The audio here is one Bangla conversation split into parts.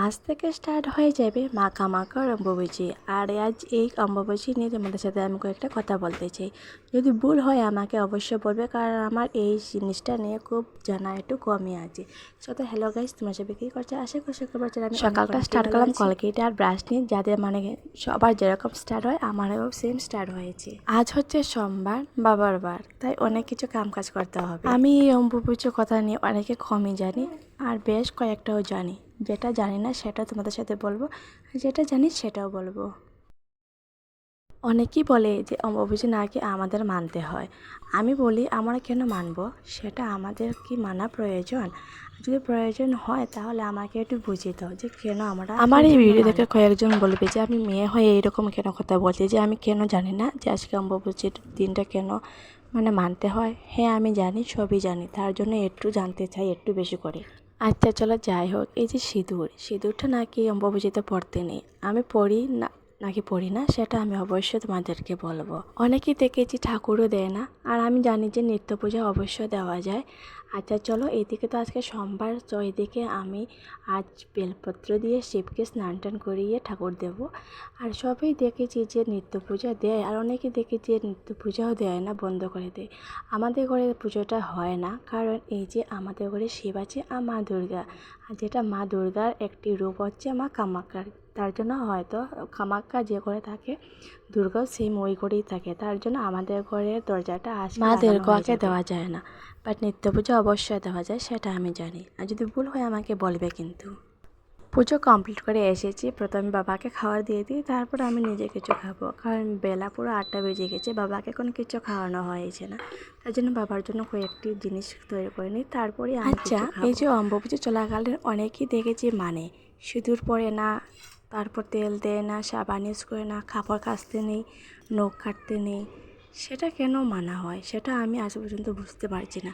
আজ থেকে স্টার্ট হয়ে যাবে মাখামাখার অম্বুবাচী। আর আজ এই অম্বুবাচী নিয়ে তোমাদের সাথে আমি কয়েকটা কথা বলতে চাই। যদি ভুল হয় আমাকে অবশ্যই বলবে, কারণ আমার এই জিনিসটা নিয়ে খুব জানা একটু কমই আছে। তো হ্যালো গাইস, তোমার সাথে কী করছে? আশা করি সকল আমি সকালটা স্টার্ট করলাম কলগেট আর ব্রাশ নিয়ে, যাদের মানে সবার যেরকম স্টার্ট হয় আমারও সেম স্টার্ট হয়েছে। আজ হচ্ছে সোমবার, বাবার বার, তাই অনেক কিছু কাম কাজ করতে হবে। আমি এই অম্বুবাচীর কথা নিয়ে অনেকে কমই জানি আর বেশ কয়েকটাও জানি। যেটা জানি না সেটা তোমাদের সাথে বলবো, আর যেটা জানি সেটাও বলবো। অনেকেই বলে যে অম্বুবাচী নাকি আমাদের মানতে হয়। আমি বলি আমরা কেন মানবো, সেটা আমাদের কি মানা প্রয়োজন? যদি প্রয়োজন হয় তাহলে আমাকে একটু বুঝিয়ে দাও যে কেন আমরা। আমার এই ভিডিও দেখে কয়েকজন বলবে যে আমি মেয়ে হয়ে এইরকম কেন কথা বলছি, যে আমি কেন জানি না যে আজকে অম্বুবাচীর দিনটা কেন মানে মানতে হয়। হ্যাঁ আমি জানি, সবই জানি, তার জন্য একটু জানতে চাই একটু বেশি করে। আচ্ছা চলো যাই হোক, এই যে সিঁদুরটা নাকি অম্বুবাচীতে পড়তে নেই। আমি পড়ি না নাকি পড়ি না সেটা আমি অবশ্যই তোমাদেরকে বলবো। অনেকেই দেখেছি ঠাকুরও দেয় না, আর আমি জানি যে নিত্য পূজা অবশ্যই দেওয়া যায়। আচ্ছা চলো, এইদিকে তো আজকে সোমবার, তো এইদিকে আমি আজ বেলপত্র দিয়ে শিবকে স্নান টান করিয়ে ঠাকুর দেব। আর সবই দেখেছি যে নিত্য পূজা দেয়, আর অনেকে দেখেছি যে নিত্য পূজাও দেয় না, বন্ধ করে দেয়। আমাদের ঘরে পুজোটা হয় না, কারণ এই যে আমাদের ঘরে শিব আছে আর মা দুর্গা, আর যেটা মা দুর্গার একটি রূপ হচ্ছে মা কামাখ্যার। তার জন্য হয়তো কামাখ্যা যে করে থাকে, দুর্গাও সেম ওই করেই থাকে, তার জন্য আমাদের ঘরের দরজাটা আসে মা দুর্গাকে দেওয়া যায় না। বাট নিত্য পুজো অবশ্যই দেওয়া যায়, সেটা আমি জানি। আর যদি ভুল হয় আমাকে বলবে কিন্তু। পুজো কমপ্লিট করে এসেছি, প্রথমে বাবাকে খাবার দিয়ে দিই, তারপর আমি নিজে কিছু খাবো, কারণ বেলা পুরো 8টা বেজে গেছে, বাবাকে কোনো কিছু খাওয়ানো হয়েছে না। তার জন্য বাবার জন্য কয়েকটি জিনিস তৈরি করে নিই, তারপরে আচ্ছা এই যে অম্বুবাচী চলাকালীন অনেকেই দেখেছি মানে সিঁদুর পরে না, তারপর তেল দেয় না, সাবান ইউজ করে না, কাপড় কাচতে নেই, নখ কাটতে নেই। সেটা কেন মানা হয় সেটা আমি আজ পর্যন্ত বুঝতে পারছি না।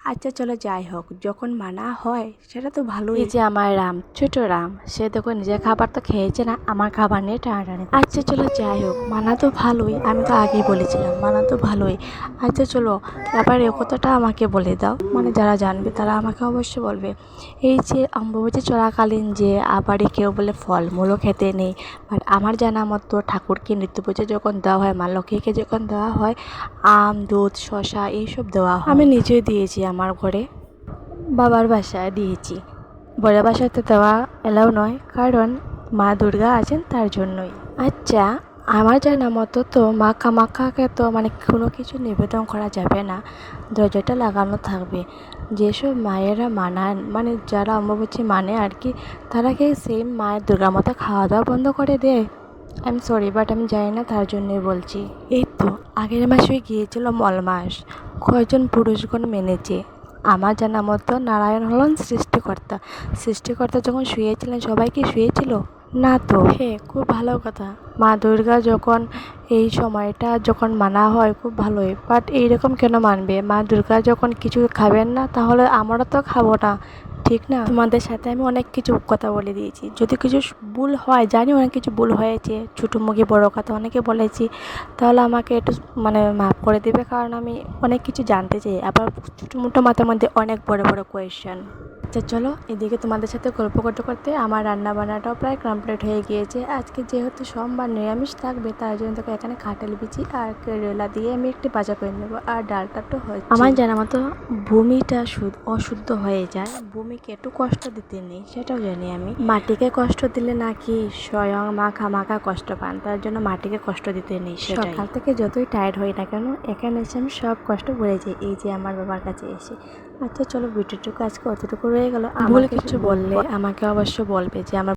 আচ্ছা চলো যাই হোক, যখন মানা হয় সেটা তো ভালোই। এই যে আমার রাম, ছোট রাম, সে দেখো নিজের খাবার তো খেয়েছে না, আমার খাবার নিয়ে টানাটানি। আচ্ছা চলো যাই হোক, মানা তো ভালোই, আমি তো আগেই বলেছিলাম মানা তো ভালোই। আচ্ছা চলো এবার এ কথাটা আমাকে বলে দাও, মানে যারা জানবে তারা আমাকে অবশ্যই বলবে। এই যে অম্বুবাচী চলাকালীন যে আবারই কেউ বলে ফলমূলও খেতে নেই, বাট আমার জানা মতো ঠাকুরকে নিত্য পুজো যখন দেওয়া হয়, মা লক্ষ্মীকে যখন দেওয়া হয়, আম, দুধ, শসা এইসব দেওয়া হয়। আমি নিজেই দিয়েছি, আমার ঘরে বাবার বাসায় দিয়েছি। বড় বাসাতে দেওয়া এলাও নয়, কারণ মা দুর্গা আছেন তার জন্যই। আচ্ছা আমার জানা মতো তো মা কামাখ্যাকে তো মানে কোনো কিছু নিবেদন করা যাবে না, দরজাটা লাগানো থাকবে। যেসব মায়েরা মানান, মানে যারা অম্বুবাচী মানে আর কি, তারা কি সেই মায়ের দুর্গা মাতা খাওয়া দাওয়া বন্ধ করে দেয়? আই এম সরি, বাট আমি জানি না, তার জন্যই বলছি। এই তো আগের মাসে গিয়েছিল মলমাস, কয়জন পুরুষগণ মেনেছে? আমার জানা মতো নারায়ণ হলেন সৃষ্টিকর্তা। সৃষ্টিকর্তা যখন শুয়েছিলেন সবাই কি শুয়েছিল? না তো। হ্যাঁ খুব ভালো কথা, মা দুর্গা যখন এই সময়টা যখন মানা হয় খুব ভালোই, বাট এইরকম কেন মানবে? মা দুর্গা যখন কিছু খাবেন না, তাহলে আমরা তো খাবো না, ঠিক না? তোমাদের সাথে আমি অনেক কিছু কথা বলে দিয়েছি, যদি কিছু ভুল হয়, জানি অনেক কিছু ভুল হয়েছে, ছোটো মুখে বড়ো কথা অনেকে বলেছি, তাহলে আমাকে একটু মানে মাফ করে দেবে, কারণ আমি অনেক কিছু জানতে চাই, আবার ছোটো মোটো মাথার মধ্যে অনেক বড় বড় কোয়েশ্চেন। আচ্ছা চলো, এদিকে তোমাদের সাথে গল্প করতে করতে আমার রান্না বান্নাটাও প্রায় কমপ্লিট হয়ে গিয়েছে। আজকে যেহেতু সোমবার নিরামিষ থাকবে, তার জন্য তোকে এখানে কাঁঠাল বিচি আর কেরেলা দিয়ে আমি একটু ভাজা করে নেবো, আর ডালটা তো হচ্ছে। আমার জানা মতো ভূমিটা অশুদ্ধ হয়ে যায়, ভূমিকে একটু কষ্ট দিতে নেই, সেটাও জানি আমি। মাটিকে কষ্ট দিলে নাকি স্বয়ং মা খামাখা কষ্ট পান, তার জন্য মাটিকে কষ্ট দিতে নেই। সকাল থেকে যতই টায়ার্ড হই না কেন, এখানে এসে আমি সব কষ্ট ভুলে যাই, এই যে আমার বাবার কাছে এসে। আচ্ছা চলো, ভিডিওটুকু আজকে অতটুকু রয়ে গেল। ভুল কিছু বললে আমাকে অবশ্য বলবে যে আমার